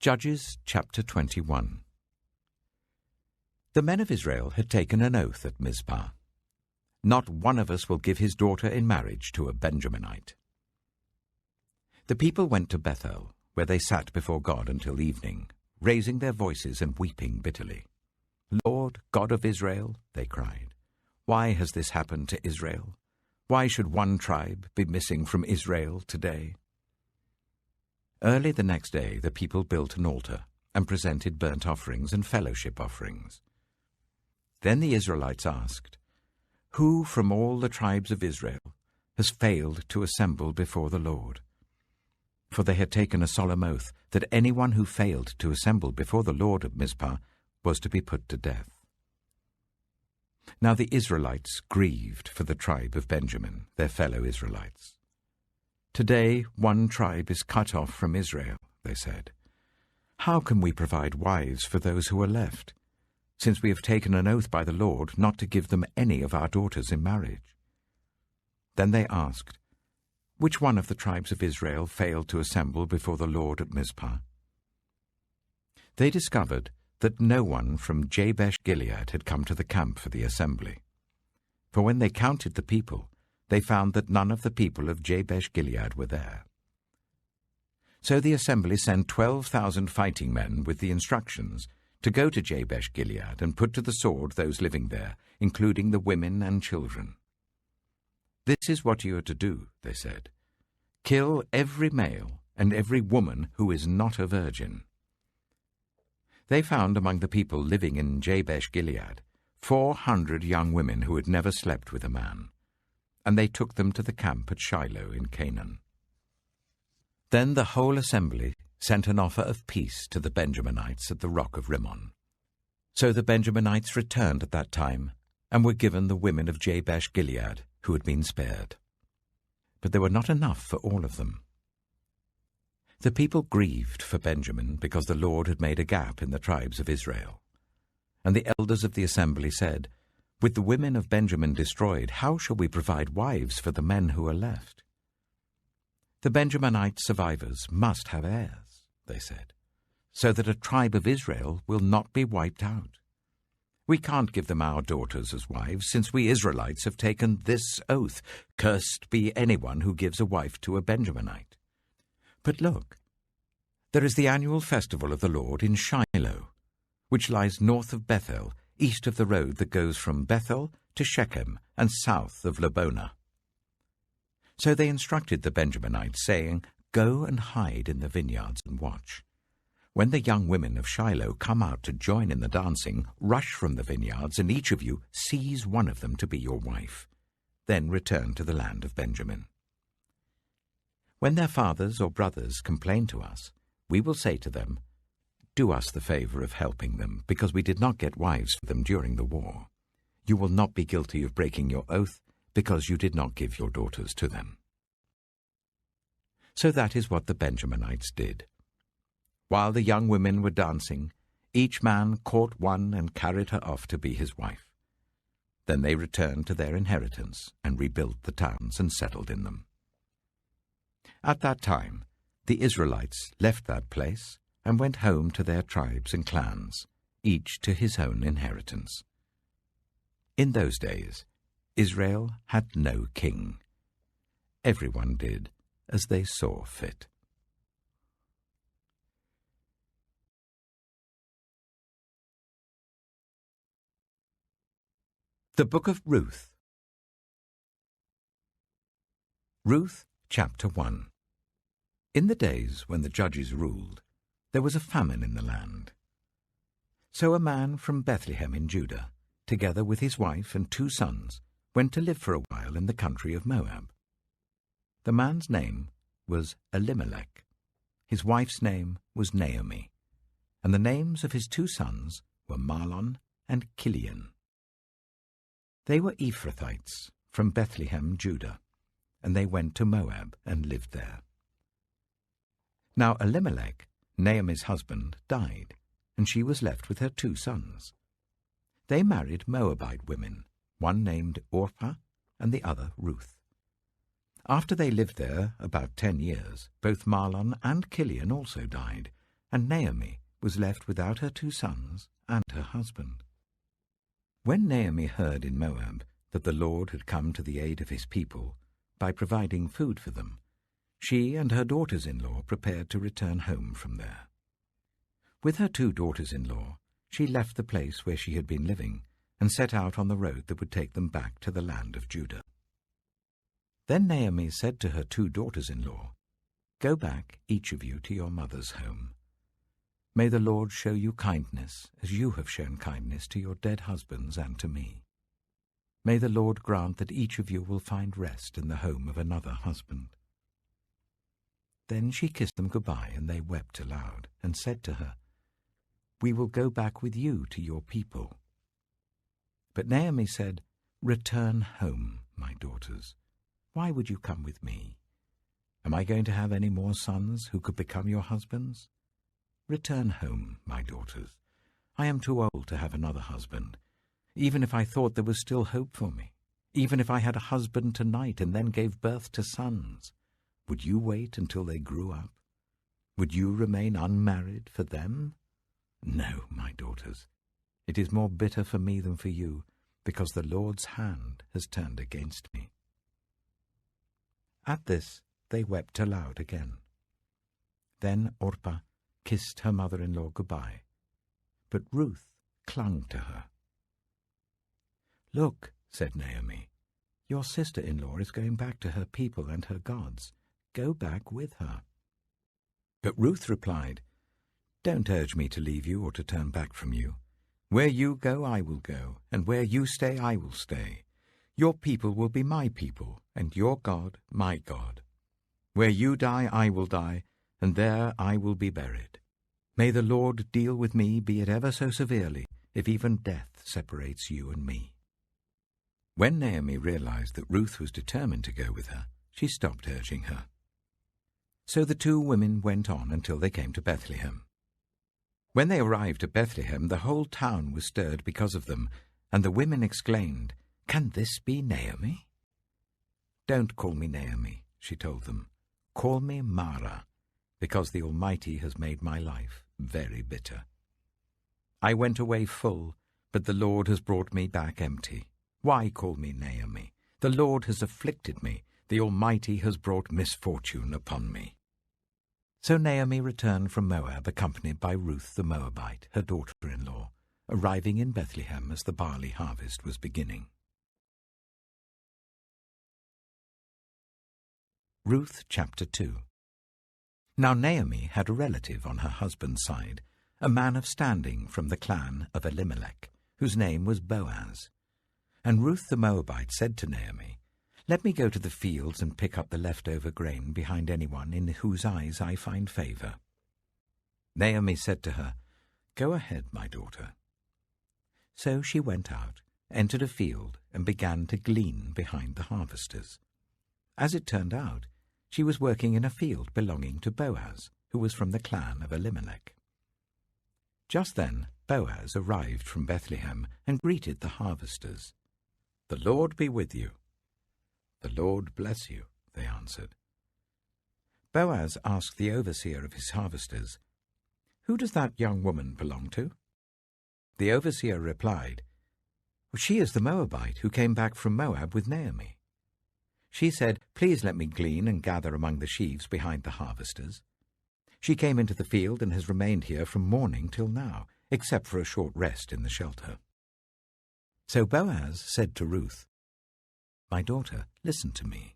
Judges chapter 21. The men of Israel had taken an oath at Mizpah. Not one of us will give his daughter in marriage to a Benjaminite. The people went to Bethel, where they sat before God until evening, raising their voices and weeping bitterly. Lord, God of Israel, they cried, why has this happened to Israel? Why should one tribe be missing from Israel today? Early the next day the people built an altar and presented burnt offerings and fellowship offerings. Then the Israelites asked, who from all the tribes of Israel has failed to assemble before the Lord? For they had taken a solemn oath that anyone who failed to assemble before the Lord at Mizpah was to be put to death. Now the Israelites grieved for the tribe of Benjamin, their fellow Israelites. Today one tribe is cut off from Israel, they said. How can we provide wives for those who are left, since we have taken an oath by the Lord not to give them any of our daughters in marriage? Then they asked, which one of the tribes of Israel failed to assemble before the Lord at Mizpah? They discovered that no one from Jabesh-Gilead had come to the camp for the assembly. For when they counted the people, they found that none of the people of Jabesh-Gilead were there. So the assembly sent 12,000 fighting men with the instructions to go to Jabesh-Gilead and put to the sword those living there, including the women and children. This is what you are to do, they said. Kill every male and every woman who is not a virgin. They found among the people living in Jabesh-Gilead 400 young women who had never slept with a man, and they took them to the camp at Shiloh in Canaan. Then the whole assembly sent an offer of peace to the Benjaminites at the rock of Rimmon. So the Benjaminites returned at that time and were given the women of Jabesh-Gilead who had been spared. But there were not enough for all of them. The people grieved for Benjamin because the Lord had made a gap in the tribes of Israel. And the elders of the assembly said, with the women of Benjamin destroyed, how shall we provide wives for the men who are left? The Benjaminite survivors must have heirs, they said, so that a tribe of Israel will not be wiped out. We can't give them our daughters as wives, since we Israelites have taken this oath, cursed be anyone who gives a wife to a Benjaminite. But look, there is the annual festival of the Lord in Shiloh, which lies north of Bethel, east of the road that goes from Bethel to Shechem and south of Lebonah. So they instructed the Benjaminites, saying, go and hide in the vineyards and watch. When the young women of Shiloh come out to join in the dancing, rush from the vineyards, and each of you seize one of them to be your wife. Then return to the land of Benjamin. When their fathers or brothers complain to us, we will say to them, do us the favor of helping them, because we did not get wives for them during the war. You will not be guilty of breaking your oath, because you did not give your daughters to them. So that is what the Benjaminites did. While the young women were dancing, each man caught one and carried her off to be his wife. Then they returned to their inheritance and rebuilt the towns and settled in them. At that time, the Israelites left that place and went home to their tribes and clans, each to his own inheritance. In those days, Israel had no king. Everyone did as they saw fit. The Book of Ruth. Ruth, chapter 1. In the days when the judges ruled, there was a famine in the land. So a man from Bethlehem in Judah, together with his wife and 2 sons, went to live for a while in the country of Moab. The man's name was Elimelech. His wife's name was Naomi, and the names of his 2 sons were Mahlon and Chilion. They were Ephrathites from Bethlehem, Judah, and they went to Moab and lived there. Now Elimelech, Naomi's husband, died, and she was left with her 2 sons. They married Moabite women, one named Orpah and the other Ruth. After they lived there about 10 years, both Mahlon and Chilion also died, and Naomi was left without her 2 sons and her husband. When Naomi heard in Moab that the Lord had come to the aid of his people by providing food for them, she and her daughters-in-law prepared to return home from there. With her 2 daughters-in-law, she left the place where she had been living and set out on the road that would take them back to the land of Judah. Then Naomi said to her 2 daughters-in-law, "Go back, each of you, to your mother's home. May the Lord show you kindness, as you have shown kindness to your dead husbands and to me. May the Lord grant that each of you will find rest in the home of another husband." Then she kissed them goodbye, and they wept aloud, and said to her, "We will go back with you to your people." But Naomi said, "Return home, my daughters. Why would you come with me? Am I going to have any more sons who could become your husbands? Return home, my daughters. I am too old to have another husband. Even if I thought there was still hope for me, even if I had a husband tonight and then gave birth to sons, would you wait until they grew up? Would you remain unmarried for them? No, my daughters. It is more bitter for me than for you, because the Lord's hand has turned against me." At this they wept aloud again. Then Orpah kissed her mother-in-law goodbye, but Ruth clung to her. "Look," said Naomi, "your sister-in-law is going back to her people and her gods. Go back with her." But Ruth replied, "Don't urge me to leave you or to turn back from you. Where you go, I will go, and where you stay, I will stay. Your people will be my people, and your God, my God. Where you die, I will die, and there I will be buried. May the Lord deal with me, be it ever so severely, if even death separates you and me." When Naomi realized that Ruth was determined to go with her, she stopped urging her. So the 2 women went on until they came to Bethlehem. When they arrived at Bethlehem, the whole town was stirred because of them, and the women exclaimed, "Can this be Naomi?" "Don't call me Naomi," she told them. "Call me Mara, because the Almighty has made my life very bitter. I went away full, but the Lord has brought me back empty. Why call me Naomi? The Lord has afflicted me. The Almighty has brought misfortune upon me." So Naomi returned from Moab, accompanied by Ruth the Moabite, her daughter-in-law, arriving in Bethlehem as the barley harvest was beginning. Ruth chapter 2. Now Naomi had a relative on her husband's side, a man of standing from the clan of Elimelech, whose name was Boaz. And Ruth the Moabite said to Naomi, "Let me go to the fields and pick up the leftover grain behind anyone in whose eyes I find favor." Naomi said to her, "Go ahead, my daughter." So she went out, entered a field, and began to glean behind the harvesters. As it turned out, she was working in a field belonging to Boaz, who was from the clan of Elimelech. Just then Boaz arrived from Bethlehem and greeted the harvesters. "The Lord be with you." "The Lord bless you," they answered. Boaz asked the overseer of his harvesters, "Who does that young woman belong to?" The overseer replied, "She is the Moabite who came back from Moab with Naomi. She said, 'Please let me glean and gather among the sheaves behind the harvesters.' She came into the field and has remained here from morning till now, except for a short rest in the shelter." So Boaz said to Ruth, "My daughter, listen to me.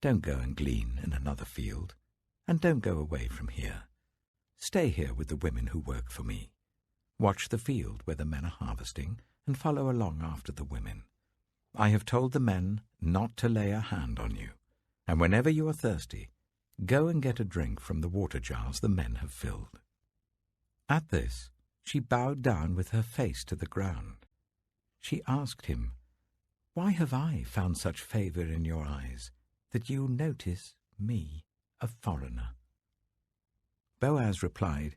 Don't go and glean in another field, and don't go away from here. Stay here with the women who work for me. Watch the field where the men are harvesting, and follow along after the women. I have told the men not to lay a hand on you, and whenever you are thirsty, go and get a drink from the water jars the men have filled." At this, she bowed down with her face to the ground. She asked him, "Why have I found such favor in your eyes, that you notice me, a foreigner?" Boaz replied,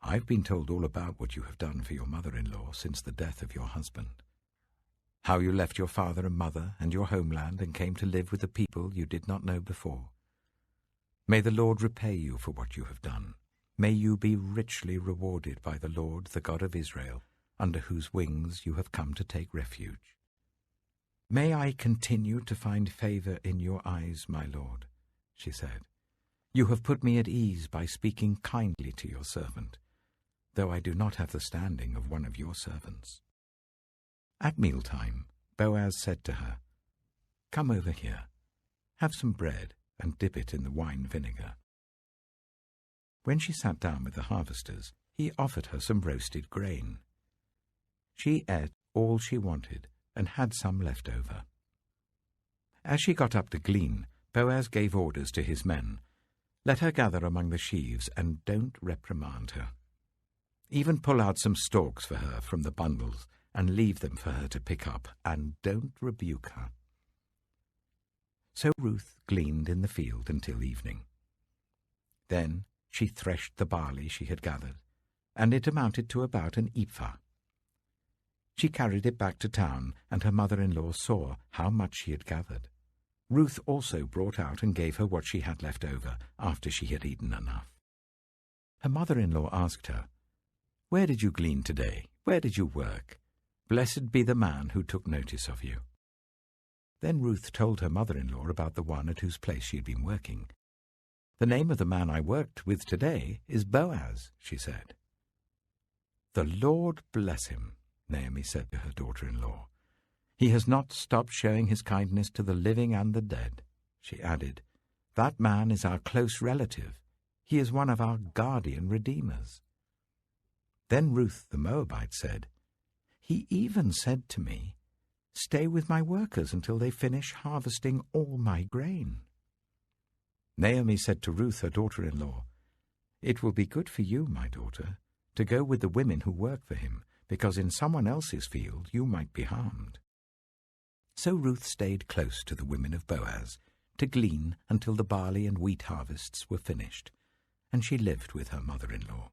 "I've been told all about what you have done for your mother-in-law since the death of your husband. How you left your father and mother and your homeland and came to live with a people you did not know before. May the Lord repay you for what you have done. May you be richly rewarded by the Lord, the God of Israel, under whose wings you have come to take refuge. May I continue to find favor in your eyes, my lord, she said. You have put me at ease by speaking kindly to your servant, though I do not have the standing of one of your servants. At mealtime, Boaz said to her, Come over here, have some bread and dip it in the wine vinegar. When she sat down with the harvesters, he offered her some roasted grain. She ate all she wanted and had some left over. As she got up to glean, Boaz gave orders to his men, Let her gather among the sheaves, and don't reprimand her. Even pull out some stalks for her from the bundles, and leave them for her to pick up, and don't rebuke her. So Ruth gleaned in the field until evening. Then she threshed the barley she had gathered, and it amounted to about an ephah. She carried it back to town, and her mother-in-law saw how much she had gathered. Ruth also brought out and gave her what she had left over after she had eaten enough. Her mother-in-law asked her, Where did you glean today? Where did you work? Blessed be the man who took notice of you. Then Ruth told her mother-in-law about the one at whose place she had been working. The name of the man I worked with today is Boaz, she said. The Lord bless him, Naomi said to her daughter-in-law. He has not stopped showing his kindness to the living and the dead. She added, That man is our close relative. He is one of our guardian redeemers. Then Ruth the Moabite said, He even said to me, Stay with my workers until they finish harvesting all my grain. Naomi said to Ruth, her daughter-in-law, It will be good for you, my daughter, to go with the women who work for him, because in someone else's field you might be harmed. So Ruth stayed close to the women of Boaz to glean until the barley and wheat harvests were finished, and she lived with her mother-in-law.